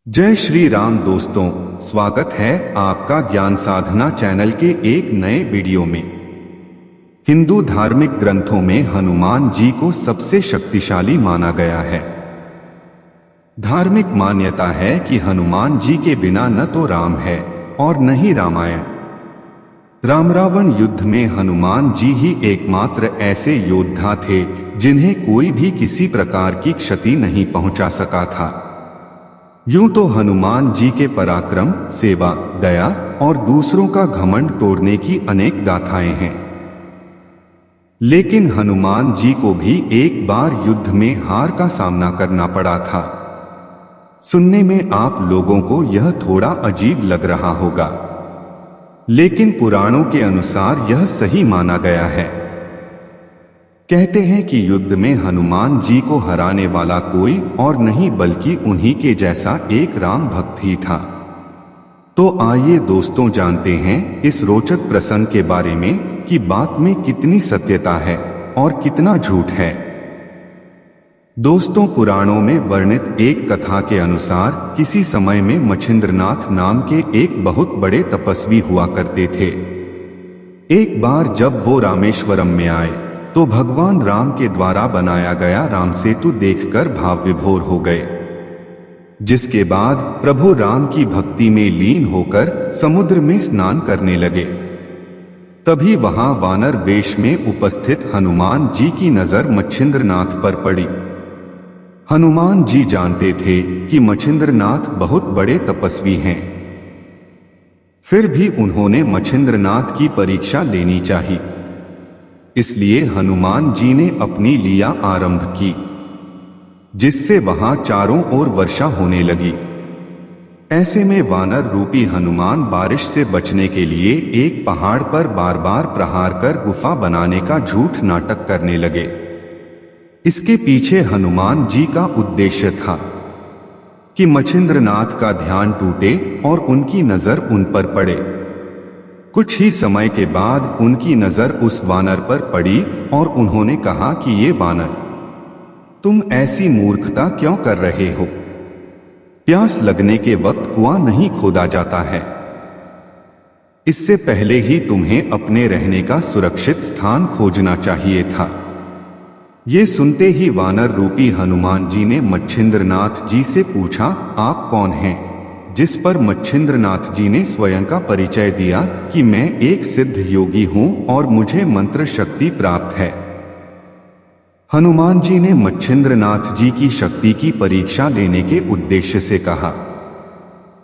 जय श्री राम दोस्तों, स्वागत है आपका ज्ञान साधना चैनल के एक नए वीडियो में। हिंदू धार्मिक ग्रंथों में हनुमान जी को सबसे शक्तिशाली माना गया है। धार्मिक मान्यता है कि हनुमान जी के बिना न तो राम है और न ही रामायण। राम रावण युद्ध में हनुमान जी ही एकमात्र ऐसे योद्धा थे जिन्हें कोई भी किसी प्रकार की क्षति नहीं पहुंचा सका था। यूं तो हनुमान जी के पराक्रम, सेवा, दया और दूसरों का घमंड तोड़ने की अनेक गाथाएं हैं, लेकिन हनुमान जी को भी एक बार युद्ध में हार का सामना करना पड़ा था। सुनने में आप लोगों को यह थोड़ा अजीब लग रहा होगा, लेकिन पुराणों के अनुसार यह सही माना गया है। कहते हैं कि युद्ध में हनुमान जी को हराने वाला कोई और नहीं बल्कि उन्हीं के जैसा एक राम भक्त ही था। तो आइए दोस्तों जानते हैं इस रोचक प्रसंग के बारे में कि बात में कितनी सत्यता है और कितना झूठ है। दोस्तों, पुराणों में वर्णित एक कथा के अनुसार किसी समय में मच्छिंद्रनाथ नाम के एक बहुत बड़े तपस्वी हुआ करते थे। एक बार जब वो रामेश्वरम में आए तो भगवान राम के द्वारा बनाया गया राम सेतु देखकर भाव विभोर हो गए, जिसके बाद प्रभु राम की भक्ति में लीन होकर समुद्र में स्नान करने लगे। तभी वहां वानर वेश में उपस्थित हनुमान जी की नजर मच्छिंद्रनाथ पर पड़ी। हनुमान जी जानते थे कि मच्छिंद्रनाथ बहुत बड़े तपस्वी हैं, फिर भी उन्होंने मच्छिंद्रनाथ की परीक्षा लेनी चाहिए। इसलिए हनुमान जी ने अपनी लीला आरंभ की, जिससे वहां चारों ओर वर्षा होने लगी। ऐसे में वानर रूपी हनुमान बारिश से बचने के लिए एक पहाड़ पर बार बार प्रहार कर गुफा बनाने का झूठ नाटक करने लगे। इसके पीछे हनुमान जी का उद्देश्य था कि मच्छिंद्रनाथ का ध्यान टूटे और उनकी नजर उन पर पड़े। कुछ ही समय के बाद उनकी नजर उस वानर पर पड़ी और उन्होंने कहा कि ये वानर, तुम ऐसी मूर्खता क्यों कर रहे हो? प्यास लगने के वक्त कुआं नहीं खोदा जाता है। इससे पहले ही तुम्हें अपने रहने का सुरक्षित स्थान खोजना चाहिए था। ये सुनते ही वानर रूपी हनुमान जी ने मच्छिंद्रनाथ जी से पूछा, आप कौन हैं? जिस पर मच्छिंद्रनाथ जी ने स्वयं का परिचय दिया कि मैं एक सिद्ध योगी हूं और मुझे मंत्र शक्ति प्राप्त है। हनुमान जी ने मच्छिंद्रनाथ जी की शक्ति की परीक्षा लेने के उद्देश्य से कहा,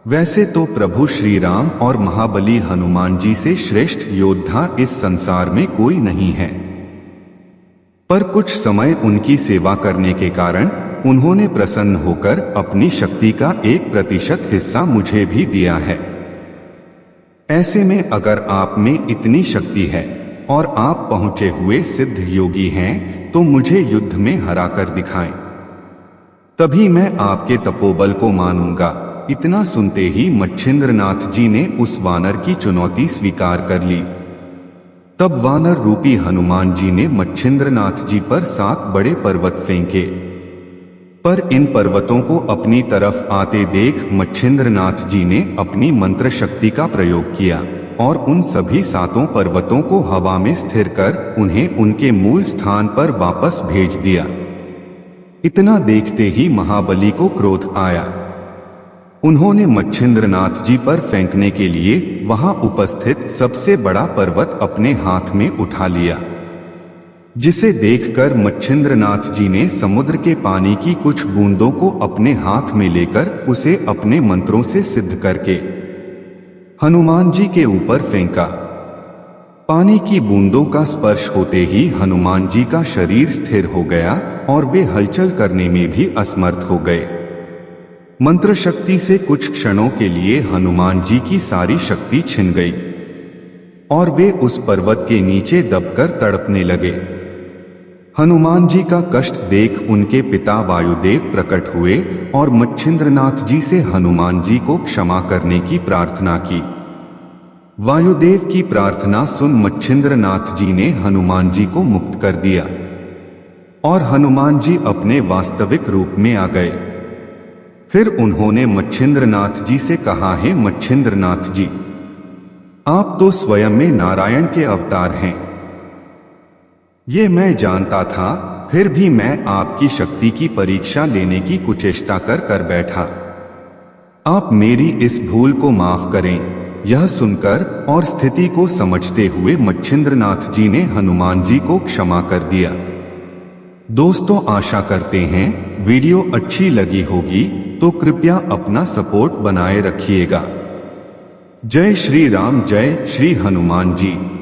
वैसे तो प्रभु श्री राम और महाबली हनुमान जी से श्रेष्ठ योद्धा इस संसार में कोई नहीं है, पर कुछ समय उनकी सेवा करने के कारण उन्होंने प्रसन्न होकर अपनी शक्ति का 1% हिस्सा मुझे भी दिया है। ऐसे में अगर आप में इतनी शक्ति है और आप पहुंचे हुए सिद्ध योगी हैं, तो मुझे युद्ध में हरा कर दिखाएं, तभी मैं आपके तपोबल को मानूंगा। इतना सुनते ही मच्छिंद्रनाथ जी ने उस वानर की चुनौती स्वीकार कर ली। तब वानर रूपी हनुमान जी ने मच्छिंद्रनाथ जी पर 7 बड़े पर्वत फेंके, पर इन पर्वतों को अपनी तरफ आते देख मच्छिंद्रनाथ जी ने अपनी मंत्र शक्ति का प्रयोग किया और उन सभी 7 पर्वतों को हवा में स्थिर कर उन्हें उनके मूल स्थान पर वापस भेज दिया। इतना देखते ही महाबली को क्रोध आया। उन्होंने मच्छिंद्रनाथ जी पर फेंकने के लिए वहां उपस्थित सबसे बड़ा पर्वत अपने हाथ में उठा लिया, जिसे देखकर मच्छिंद्रनाथ जी ने समुद्र के पानी की कुछ बूंदों को अपने हाथ में लेकर उसे अपने मंत्रों से सिद्ध करके हनुमान जी के ऊपर फेंका। पानी की बूंदों का स्पर्श होते ही हनुमान जी का शरीर स्थिर हो गया और वे हलचल करने में भी असमर्थ हो गए। मंत्र शक्ति से कुछ क्षणों के लिए हनुमान जी की सारी शक्ति छिन गई और वे उस पर्वत के नीचे दबकर तड़पने लगे। हनुमान जी का कष्ट देख उनके पिता वायुदेव प्रकट हुए और मच्छिंद्रनाथ जी से हनुमान जी को क्षमा करने की प्रार्थना की। वायुदेव की प्रार्थना सुन मच्छिंद्रनाथ जी ने हनुमान जी को मुक्त कर दिया और हनुमान जी अपने वास्तविक रूप में आ गए। फिर उन्होंने मच्छिंद्रनाथ जी से कहा, है मच्छिंद्रनाथ जी, आप तो स्वयं में नारायण के अवतार हैं। ये मैं जानता था, फिर भी मैं आपकी शक्ति की परीक्षा लेने की कुचेष्टा कर बैठा। आप मेरी इस भूल को माफ करें। यह सुनकर और स्थिति को समझते हुए मच्छिंद्रनाथ जी ने हनुमान जी को क्षमा कर दिया। दोस्तों, आशा करते हैं वीडियो अच्छी लगी होगी, तो कृपया अपना सपोर्ट बनाए रखिएगा। जय श्री राम, जय श्री हनुमान जी।